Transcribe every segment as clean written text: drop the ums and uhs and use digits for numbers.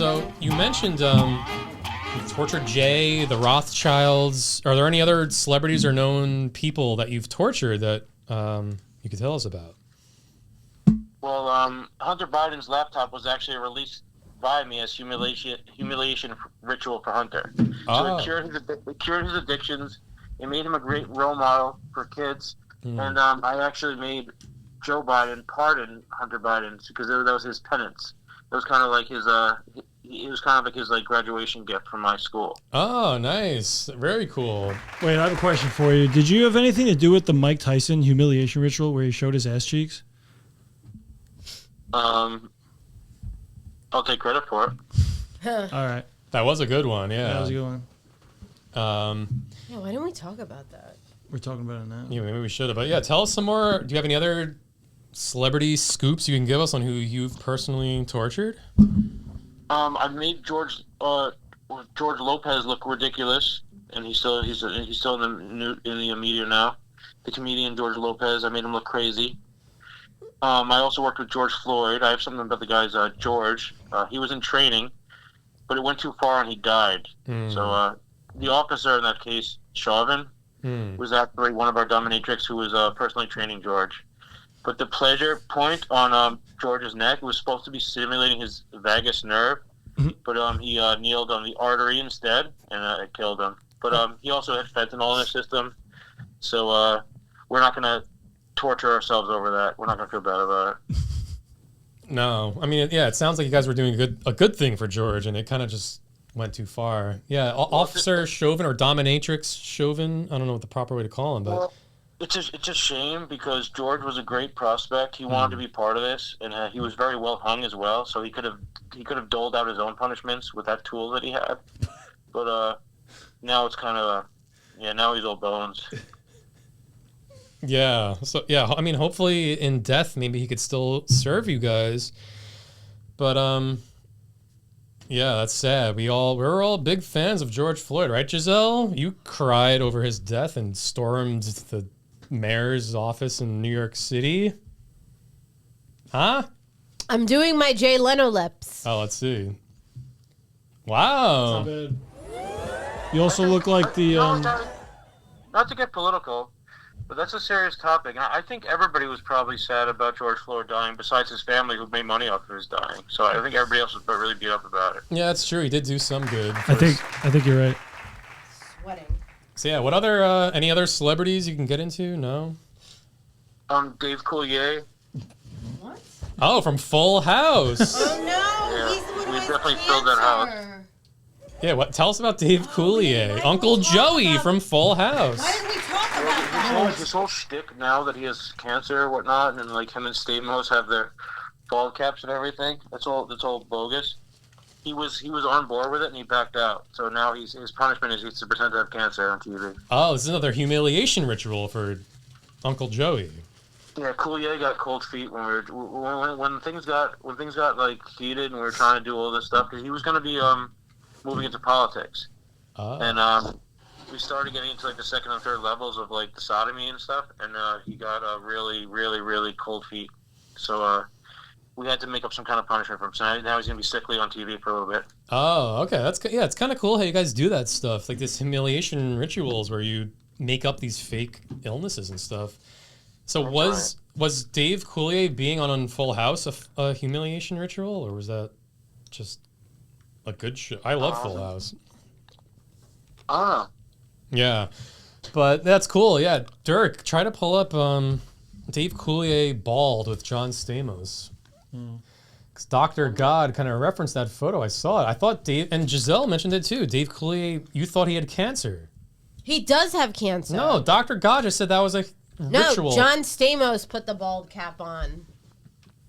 So you mentioned you tortured Jay, the Rothschilds. Are there any other celebrities or known people that you've tortured that you could tell us about? Well, Hunter Biden's laptop was actually released by me as humiliation ritual for Hunter. So it cured his addictions. It made him a great role model for kids. And I actually made Joe Biden pardon Hunter Biden because that was his penance. It was kind of like his graduation gift from my school. Oh, nice. Very cool. Wait, I have a question for you. Did you have anything to do with the Mike Tyson humiliation ritual where he showed his ass cheeks? I'll take credit for it. All right. That was a good one, yeah. That was a good one. Yeah, why didn't we talk about that? We're talking about it now. Yeah, maybe we should have. But yeah, tell us some more. Do you have any other celebrity scoops you can give us on who you've personally tortured? I made George Lopez look ridiculous, and he's still in the media now. The comedian George Lopez, I made him look crazy. I also worked with George Floyd. I have something about the guy's George. He was in training, but it went too far and he died. So the officer in that case, Chauvin, was actually one of our dominatrix who was personally training George. But the pleasure point on George's neck was supposed to be stimulating his vagus nerve, but he kneeled on the artery instead, and it killed him. But he also had fentanyl in his system, so we're not going to torture ourselves over that. We're not going to feel bad about it. No. I mean, yeah, it sounds like you guys were doing a good thing for George, and it kind of just went too far. Yeah, Officer Chauvin or Dominatrix Chauvin, I don't know what the proper way to call him, but... Well, it's a shame because George was a great prospect. He wanted to be part of this, and he was very well hung as well, so he could have doled out his own punishments with that tool that he had. But now it's kind of... now he's all bones. Yeah. So yeah, I mean, hopefully in death, maybe he could still serve you guys. But yeah, that's sad. We're all big fans of George Floyd, right, Giselle? You cried over his death and stormed the mayor's office in New York City. Huh? I'm doing my Jay Leno lips. Oh, let's see. Wow. Not bad. You also look like the Not to get political, but that's a serious topic. I think everybody was probably sad about George Floyd dying, besides his family, who made money off of his dying. So I think everybody else was really beat up about it. Yeah, that's true. He did do some good. I think you're right. Sweating. So yeah, what other any other celebrities you can get into? No. Dave Coulier. What? Oh, from Full House. Oh no! Yeah, He's the one who we has definitely cancer. filled that house. Yeah, what? Tell us about Dave Coulier, why Uncle didn't we talk Joey about- from Full House. Why didn't we talk about that? This whole shtick now that he has cancer or whatnot, and like him and Stamos have their bald caps and everything. That's all bogus. He was on board with it and he backed out. So now his punishment is he's to pretend to have cancer on TV. Oh, this is another humiliation ritual for Uncle Joey. Yeah, Coulier got cold feet when things got like heated and we were trying to do all this stuff because he was going to be moving into politics. Oh. And we started getting into like the second and third levels of like the sodomy and stuff, and he got really, really, really cold feet. So we had to make up some kind of punishment for him. So now he's gonna be sickly on TV for a little bit. Oh, okay. It's kind of cool how you guys do that stuff, like this humiliation rituals where you make up these fake illnesses and stuff. So was Dave Coulier being on Full House a humiliation ritual, or was that just a good show? I love Full House. I don't know. Yeah, but that's cool. Yeah, Dirk, try to pull up Dave Coulier bald with John Stamos. Because Dr. God kind of referenced that photo. I saw it. I thought Dave, and Giselle mentioned it too. Dave Coulier, you thought he had cancer. He does have cancer. No, Dr. God just said that was a ritual. No, John Stamos put the bald cap on.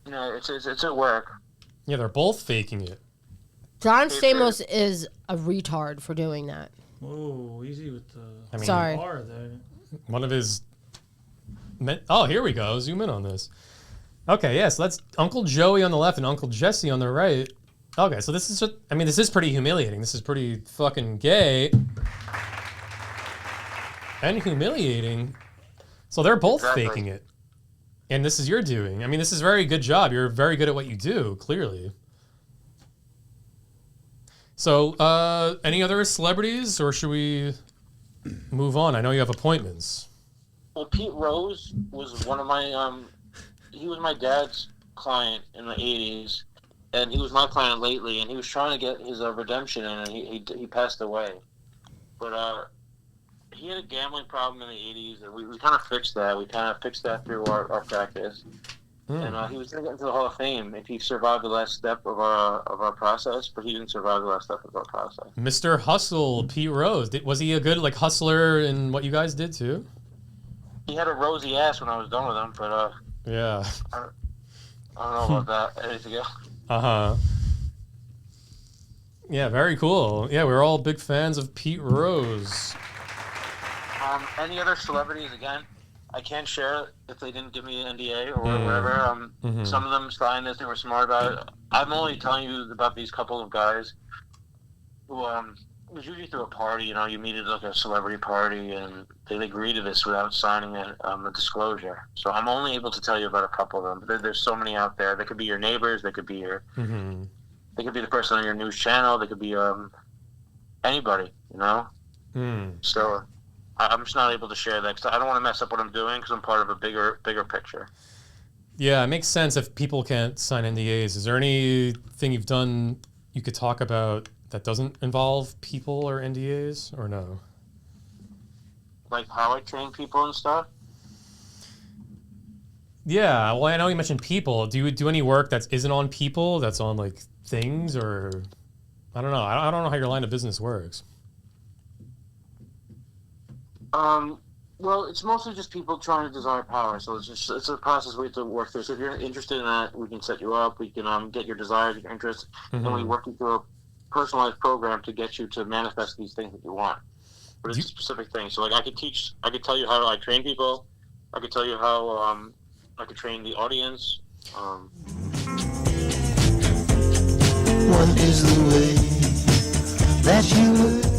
No, it's at work. Yeah, they're both faking it. John Stamos is a retard for doing that. Whoa, easy with the Sorry. bar there. One of his... Oh, here we go. Zoom in on this. Okay, yeah, so that's Uncle Joey on the left and Uncle Jesse on the right. Okay, so this is just... I mean, this is pretty humiliating. This is pretty fucking gay. And humiliating. So they're both faking it. And this is your doing. I mean, this is a very good job. You're very good at what you do, clearly. So, any other celebrities, or should we move on? I know you have appointments. Well, Pete Rose was one of my he was my dad's client in the '80s, and he was my client lately, and he was trying to get his redemption, and he passed away. But he had a gambling problem in the '80s, and we kind of fixed that. We kind of fixed that through our practice. And he was going to get into the Hall of Fame if he survived the last step of our process, but he didn't survive the last step of our process. Mr. Hustle, Pete Rose. Was he a good hustler in what you guys did too? He had a rosy ass when I was done with him, but yeah, I don't know about that. Anything else? Yeah, very cool. Yeah, we're all big fans of Pete Rose. Any other celebrities? Again, I can't share if they didn't give me an NDA or whatever. Some of them signed this; they were smart about it. I'm only telling you about these couple of guys who it was usually through a party. You meet at a celebrity party, and they agree to this without signing a disclosure. So I'm only able to tell you about a couple of them. There's so many out there. They could be your neighbors. They could be your. They could be the person on your news channel. They could be anybody. So I'm just not able to share that because I don't want to mess up what I'm doing because I'm part of a bigger picture. Yeah, it makes sense if people can't sign NDAs. Is there anything you've done you could talk about that doesn't involve people or NDAs, or no? Like how I train people and stuff? Yeah, well, I know you mentioned people. Do you do any work that isn't on people, that's on things, or I don't know. I don't know how your line of business works. Well, it's mostly just people trying to desire power. So it's a process we have to work through. So if you're interested in that, we can set you up. We can get your desires, your interests, and we work you through a personalized program to get you to manifest these things that you want. But it's a specific thing. So I could tell you how I train people. I could tell you how I could train the audience. One is the way that you look.